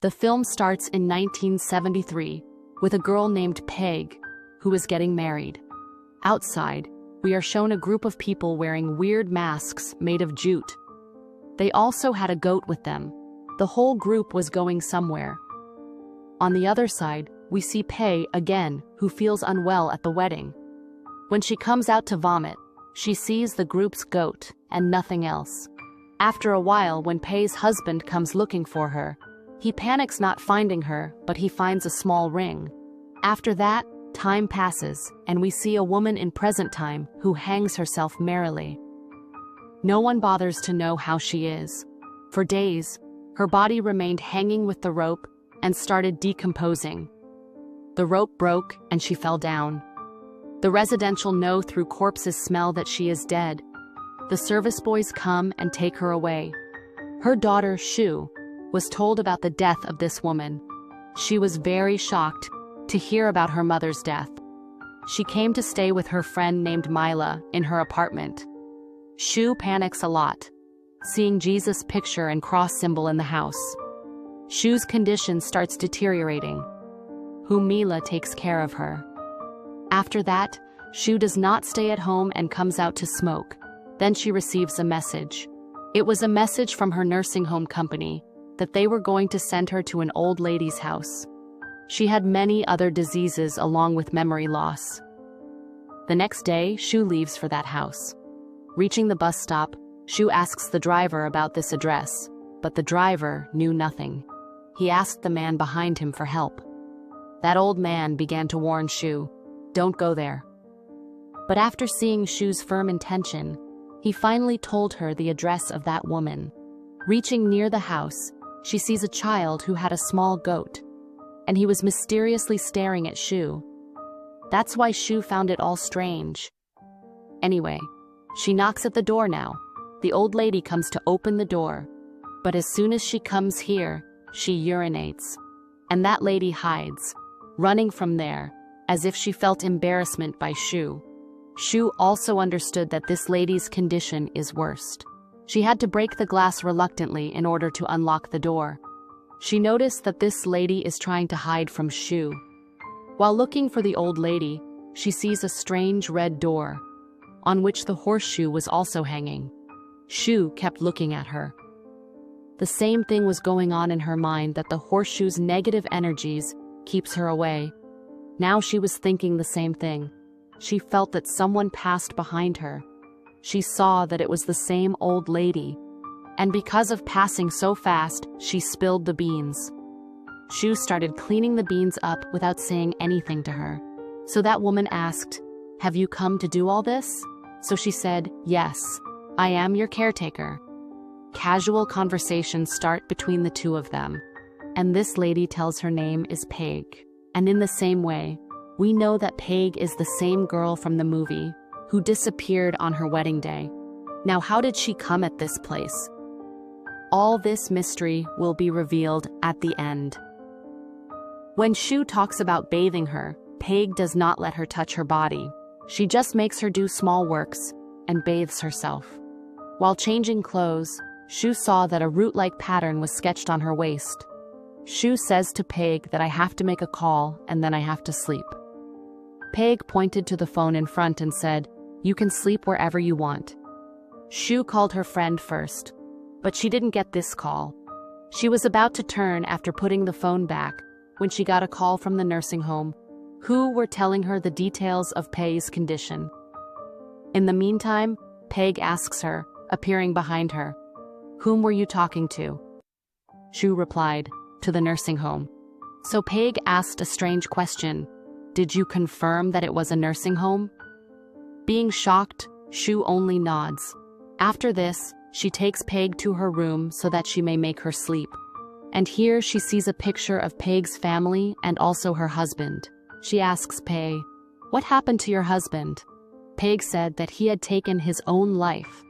The film starts in 1973 with a girl named Peg, who is getting married. Outside, we are shown a group of people wearing weird masks made of jute. They also had a goat with them. The whole group was going somewhere. On the other side, we see Pei again, who feels unwell at the wedding. When she comes out to vomit, she sees the group's goat and nothing else. After a while, when Pei's husband comes looking for her, he panics not finding her, but he finds a small ring. After that, time passes, and we see a woman in present time who hangs herself merrily. No one bothers to know how she is. For days, her body remained hanging with the rope and started decomposing. The rope broke and she fell down. The residential know through corpses smell that she is dead. The service boys come and take her away. Her daughter, Shu, was told about the death of this woman. She was very shocked to hear about her mother's death. She came to stay with her friend named Mila in her apartment. Shu panics a lot, seeing Jesus' picture and cross symbol in the house. Shu's condition starts deteriorating, whom Mila takes care of her. After that, Shu does not stay at home and comes out to smoke. Then she receives a message. It was a message from her nursing home company that they were going to send her to an old lady's house. She had many other diseases along with memory loss. The next day, Shu leaves for that house. Reaching the bus stop, Shu asks the driver about this address, but the driver knew nothing. He asked the man behind him for help. That old man began to warn Shu, "Don't go there." But after seeing Shu's firm intention, he finally told her the address of that woman. Reaching near the house, she sees a child who had a small goat, and he was mysteriously staring at Shu. That's why Shu found it all strange. Anyway, she knocks at the door now. The old lady comes to open the door, but as soon as she comes here, she urinates. And that lady hides, running from there, as if she felt embarrassment by Shu. Shu also understood that this lady's condition is worst. She had to break the glass reluctantly in order to unlock the door. She noticed that this lady is trying to hide from Shu. While looking for the old lady, she sees a strange red door, on which the horseshoe was also hanging. Shu kept looking at her. The same thing was going on in her mind, that the horseshoe's negative energies keeps her away. Now she was thinking the same thing. She felt that someone passed behind her. She saw that it was the same old lady, and because of passing so fast, she spilled the beans. Shu started cleaning the beans up without saying anything to her. So that woman asked, "Have you come to do all this?" So she said, "Yes, I am your caretaker." Casual conversations start between the two of them, and this lady tells her name is Peg. And in the same way, we know that Peg is the same girl from the movie who disappeared on her wedding day. Now, how did she come at this place? All this mystery will be revealed at the end. When Shu talks about bathing her, Peg does not let her touch her body. She just makes her do small works and bathes herself. While changing clothes, Shu saw that a root-like pattern was sketched on her waist. Shu says to Peg that I have to make a call and then I have to sleep. Peg pointed to the phone in front and said, "You can sleep wherever you want." Shu called her friend first, but she didn't get this call. She was about to turn after putting the phone back when she got a call from the nursing home, who were telling her the details of Peg's condition. In the meantime, Peg asks her, appearing behind her, "Whom were you talking to?" Shu replied, "To the nursing home." So Peg asked a strange question. "Did you confirm that it was a nursing home?" Being shocked, Shu only nods. After this, she takes Peg to her room so that she may make her sleep. And here she sees a picture of Peg's family and also her husband. She asks Peg, "What happened to your husband?" Peg said that he had taken his own life.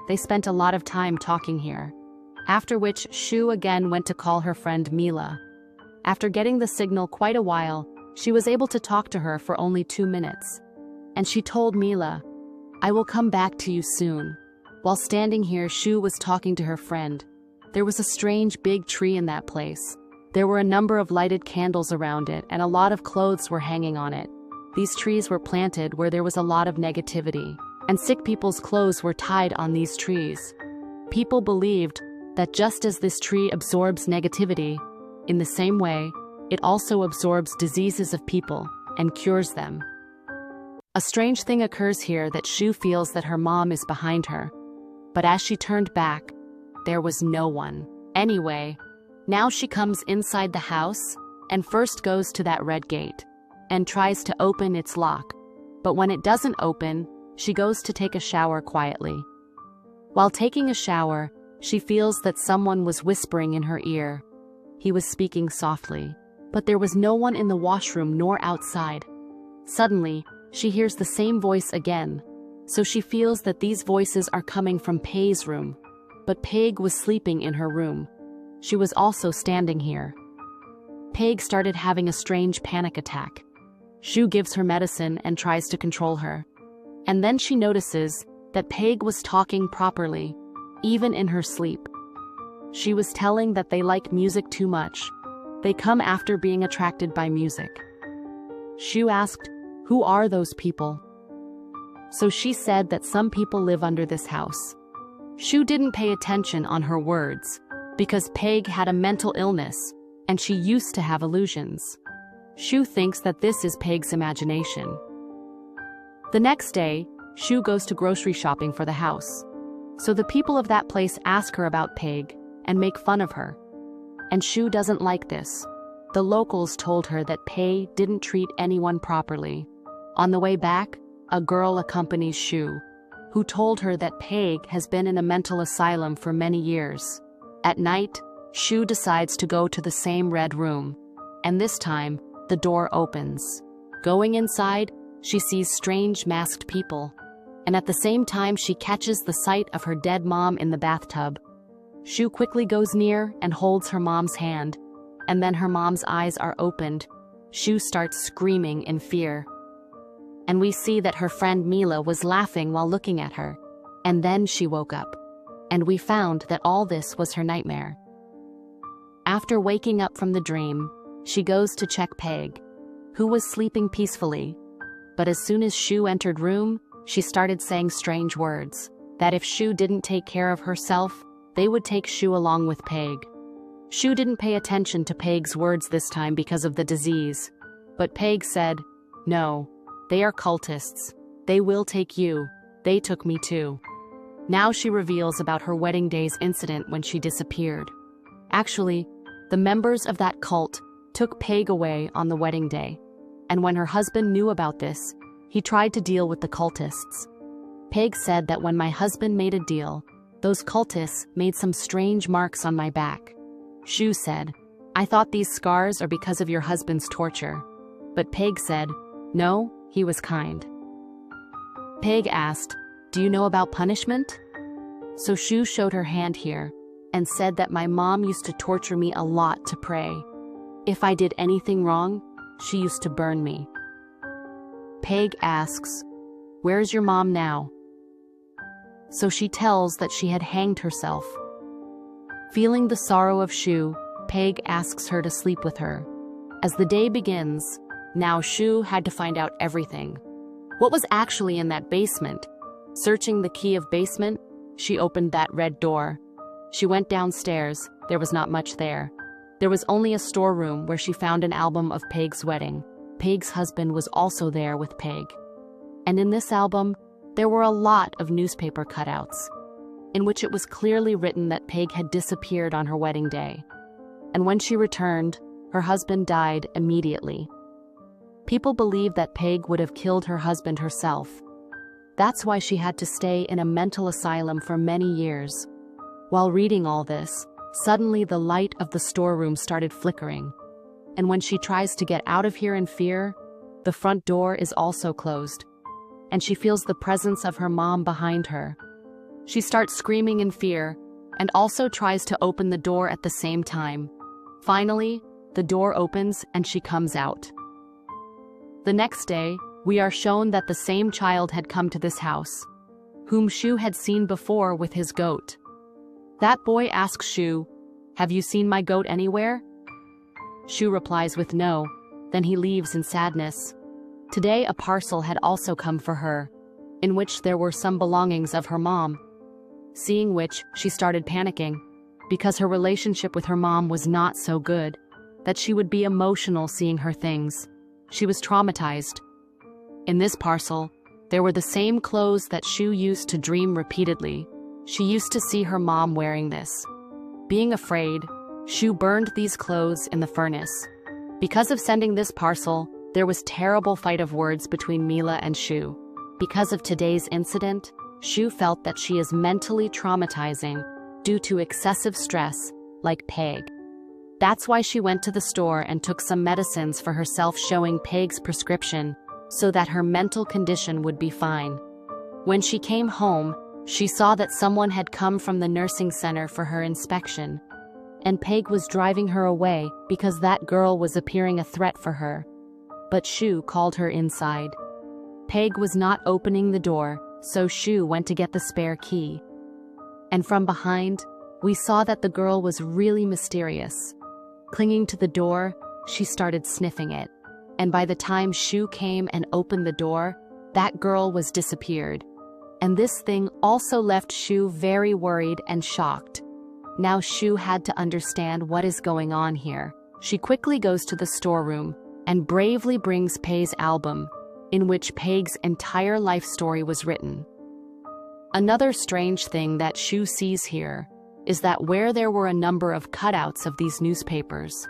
They spent a lot of time talking here. After which, Shu again went to call her friend Mila. After getting the signal quite a while, she was able to talk to her for only 2 minutes. And she told Mila, "I will come back to you soon." While standing here, Shu was talking to her friend. There was a strange big tree in that place. There were a number of lighted candles around it, and a lot of clothes were hanging on it. These trees were planted where there was a lot of negativity, and sick people's clothes were tied on these trees. People believed that just as this tree absorbs negativity, in the same way, it also absorbs diseases of people and cures them. A strange thing occurs here that Shu feels that her mom is behind her, but as she turned back, there was no one. Anyway, now she comes inside the house and first goes to that red gate and tries to open its lock, but when it doesn't open, she goes to take a shower quietly. While taking a shower, she feels that someone was whispering in her ear. He was speaking softly, but there was no one in the washroom nor outside. Suddenly, she hears the same voice again, so she feels that these voices are coming from Pei's room. But Peg was sleeping in her room. She was also standing here. Peg started having a strange panic attack. Shu gives her medicine and tries to control her. And then she notices that Peg was talking properly, even in her sleep. She was telling that they like music too much. They come after being attracted by music. Shu asked, "Who are those people?" So she said that some people live under this house. Shu didn't pay attention on her words, because Peg had a mental illness, and she used to have illusions. Shu thinks that this is Peg's imagination. The next day, Shu goes to grocery shopping for the house. So the people of that place ask her about Peg and make fun of her. And Shu doesn't like this. The locals told her that Pei didn't treat anyone properly. On the way back, a girl accompanies Shu, who told her that Peg has been in a mental asylum for many years. At night, Shu decides to go to the same red room, and this time, the door opens. Going inside, she sees strange masked people, and at the same time she catches the sight of her dead mom in the bathtub. Shu quickly goes near and holds her mom's hand, and then her mom's eyes are opened. Shu starts screaming in fear. And we see that her friend Mila was laughing while looking at her, and then she woke up. And we found that all this was her nightmare. After waking up from the dream, she goes to check Peg, who was sleeping peacefully. But as soon as Shu entered room, she started saying strange words, that if Shu didn't take care of herself, they would take Shu along with Peg. Shu didn't pay attention to Peg's words this time because of the disease. But Peg said, "No, they are cultists. They will take you. They took me too." Now she reveals about her wedding day's incident when she disappeared. Actually, the members of that cult took Peg away on the wedding day. And when her husband knew about this, he tried to deal with the cultists. Peg said that when my husband made a deal, those cultists made some strange marks on my back. Shu said, "I thought these scars are because of your husband's torture." But Peg said, "No, he was kind." Peg asked, "Do you know about punishment?" So Shu showed her hand here and said that my mom used to torture me a lot to pray. If I did anything wrong, she used to burn me. Peg asks, "Where's your mom now?" So she tells that she had hanged herself. Feeling the sorrow of Shu, Peg asks her to sleep with her. As the day begins, now Shu had to find out everything. What was actually in that basement? Searching the key of basement, she opened that red door. She went downstairs. There was not much there. There was only a storeroom where she found an album of Peg's wedding. Peg's husband was also there with Peg. And in this album, there were a lot of newspaper cutouts, in which it was clearly written that Peg had disappeared on her wedding day. And when she returned, her husband died immediately. People believed that Peg would have killed her husband herself. That's why she had to stay in a mental asylum for many years. While reading all this, suddenly the light of the storeroom started flickering. And when she tries to get out of here in fear, the front door is also closed. And she feels the presence of her mom behind her. She starts screaming in fear and also tries to open the door at the same time. Finally, the door opens and she comes out. The next day, we are shown that the same child had come to this house, whom Shu had seen before with his goat. That boy asks Shu, "Have you seen my goat anywhere?" Shu replies with no, then he leaves in sadness. Today a parcel had also come for her, in which there were some belongings of her mom. Seeing which, she started panicking, because her relationship with her mom was not so good, that she would be emotional seeing her things. She was traumatized. In this parcel, there were the same clothes that Shu used to dream repeatedly. She used to see her mom wearing this. Being afraid, Shu burned these clothes in the furnace. Because of sending this parcel, there was terrible fight of words between Mila and Shu. Because of today's incident, Shu felt that she is mentally traumatizing due to excessive stress, like Peg. That's why she went to the store and took some medicines for herself, showing Peg's prescription so that her mental condition would be fine. When she came home, she saw that someone had come from the nursing center for her inspection, and Peg was driving her away because that girl was appearing a threat for her. But Shu called her inside. Peg was not opening the door, so Shu went to get the spare key. And from behind, we saw that the girl was really mysterious. Clinging to the door, she started sniffing it. And by the time Shu came and opened the door, that girl was disappeared. And this thing also left Shu very worried and shocked. Now Shu had to understand what is going on here. She quickly goes to the storeroom and bravely brings Peg's album, in which Peg's entire life story was written. Another strange thing that Shu sees here is that where there were a number of cutouts of these newspapers,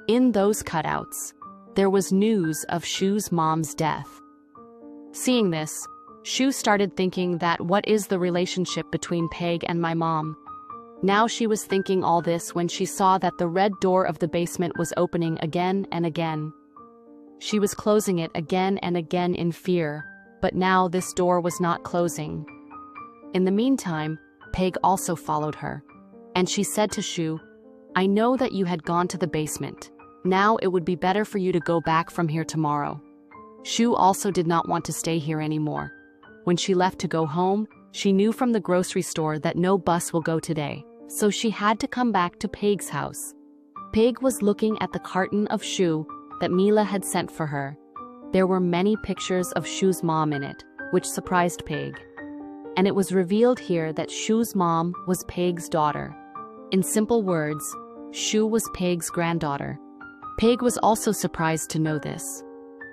in those cutouts, there was news of Shu's mom's death. Seeing this, Shu started thinking that what is the relationship between Peg and my mom? Now she was thinking all this when she saw that the red door of the basement was opening again and again. She was closing it again and again in fear, but now this door was not closing. In the meantime, Peg also followed her, and she said to Shu, "I know that you had gone to the basement. Now it would be better for you to go back from here tomorrow." Shu also did not want to stay here anymore. When she left to go home, she knew from the grocery store that no bus will go today, so she had to come back to Peg's house. Peg was looking at the carton of Shu that Mila had sent for her. There were many pictures of Shu's mom in it, which surprised Peg. And it was revealed here that Shu's mom was Peg's daughter. In simple words, Shu was Peg's granddaughter. Peg was also surprised to know this.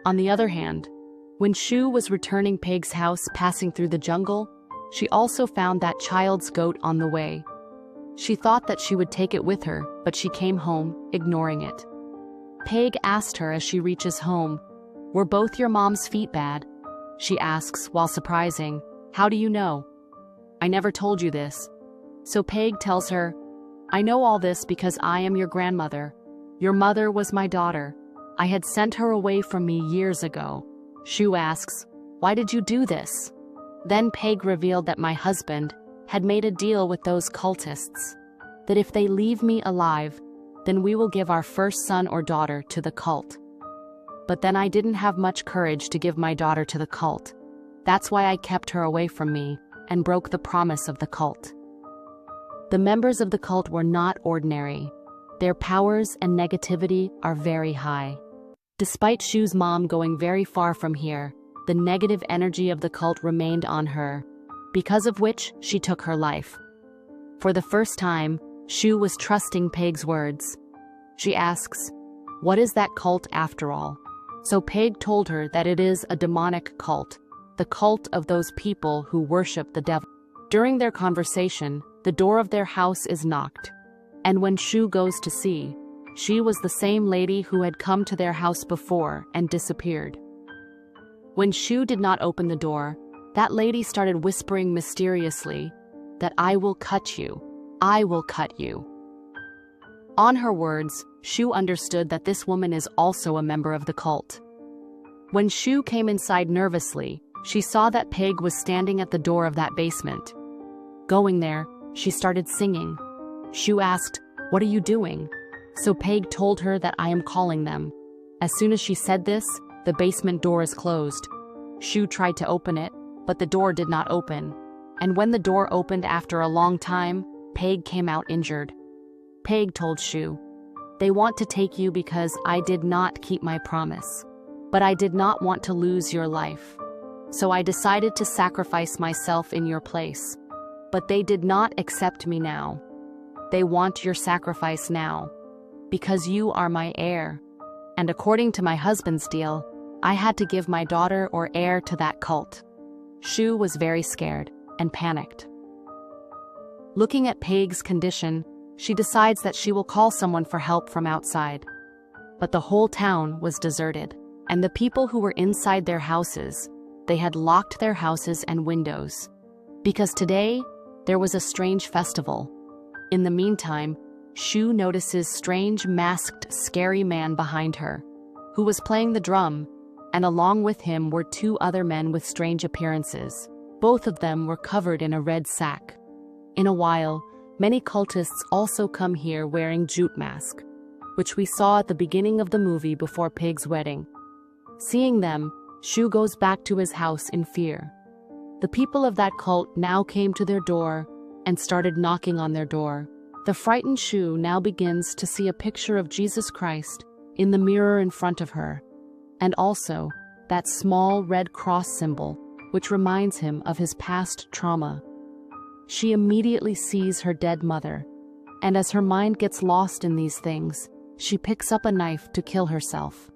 On the other hand, when Shu was returning Peg's house passing through the jungle, she also found that child's goat on the way. She thought that she would take it with her, but she came home, ignoring it. Peg asked her as she reaches home, "Were both your mom's feet bad?" She asks while surprising, "How do you know?" "I never told you this." So Peg tells her, "I know all this because I am your grandmother. Your mother was my daughter. I had sent her away from me years ago." Shu asks, "Why did you do this?" Then Peg revealed that my husband had made a deal with those cultists, that if they leave me alive, then we will give our first son or daughter to the cult. But then I didn't have much courage to give my daughter to the cult. That's why I kept her away from me and broke the promise of the cult. The members of the cult were not ordinary. Their powers and negativity are very high. Despite Shu's mom going very far from here, the negative energy of the cult remained on her, because of which she took her life. For the first time, Shu was trusting Peg's words. She asks, "What is that cult after all?" So Peg told her that it is a demonic cult, the cult of those people who worship the devil. During their conversation, the door of their house is knocked, and when Shu goes to see, she was the same lady who had come to their house before and disappeared. When Shu did not open the door, that lady started whispering mysteriously that "I will cut you. I will cut you." On her words, Shu understood that this woman is also a member of the cult. When Shu came inside nervously, she saw that Peg was standing at the door of that basement. Going there, she started singing. Shu asked, "What are you doing?" So Peg told her that "I am calling them." As soon as she said this, the basement door is closed. Shu tried to open it, but the door did not open. And when the door opened after a long time, Peg came out injured. Peg told Shu, They want to take you because I did not keep my promise. But I did not want to lose your life. So I decided to sacrifice myself in your place. But they did not accept me now. They want your sacrifice now. Because you are my heir. And according to my husband's deal, I had to give my daughter or heir to that cult. Shu was very scared and panicked. Looking at Peg's condition, she decides that she will call someone for help from outside. But the whole town was deserted, and the people who were inside their houses, they had locked their houses and windows. Because today, there was a strange festival. In the meantime, Shu notices strange masked scary man behind her, who was playing the drum, and along with him were two other men with strange appearances. Both of them were covered in a red sack. In a while, many cultists also come here wearing jute mask, which we saw at the beginning of the movie before Peg's wedding. Seeing them, Shu goes back to his house in fear. The people of that cult now came to their door and started knocking on their door. The frightened Shu now begins to see a picture of Jesus Christ in the mirror in front of her, and also that small red cross symbol, which reminds him of his past trauma. She immediately sees her dead mother, and as her mind gets lost in these things, she picks up a knife to kill herself.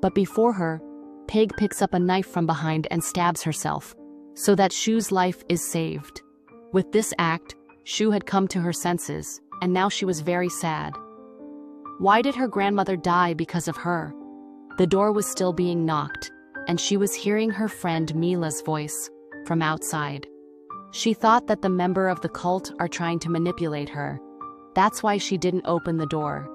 But before her, Peg picks up a knife from behind and stabs herself, so that Shu's life is saved. With this act, Shu had come to her senses, and now she was very sad. Why did her grandmother die because of her? The door was still being knocked, and she was hearing her friend Mila's voice from outside. She thought that the member of the cult are trying to manipulate her. That's why she didn't open the door.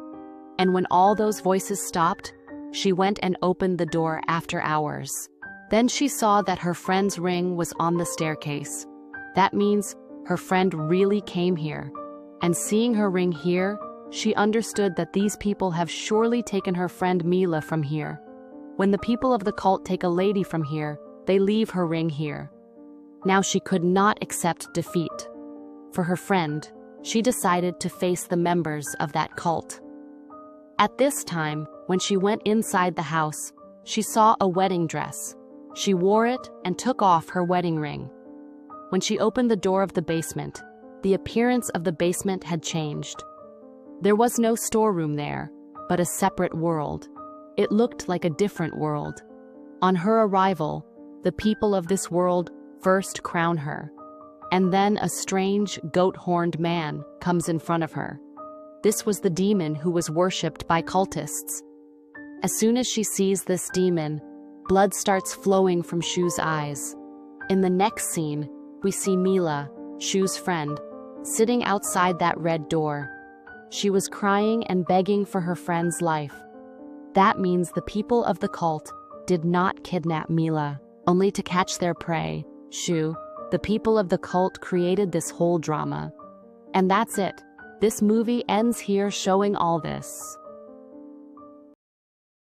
And when all those voices stopped, she went and opened the door after hours. Then she saw that her friend's ring was on the staircase. That means her friend really came here. And seeing her ring here, she understood that these people have surely taken her friend Mila from here. When the people of the cult take a lady from here, they leave her ring here. Now she could not accept defeat. For her friend, she decided to face the members of that cult. At this time, when she went inside the house, she saw a wedding dress. She wore it and took off her wedding ring. When she opened the door of the basement, the appearance of the basement had changed. There was no storeroom there, but a separate world. It looked like a different world. On her arrival, the people of this world first crown her, and then a strange goat-horned man comes in front of her. This was the demon who was worshipped by cultists. As soon as she sees this demon, blood starts flowing from Shu's eyes. In the next scene, we see Mila, Shu's friend, sitting outside that red door. She was crying and begging for her friend's life. That means the people of the cult did not kidnap Mila, only to catch their prey, Shu. The people of the cult created this whole drama. And that's it. This movie ends here showing all this.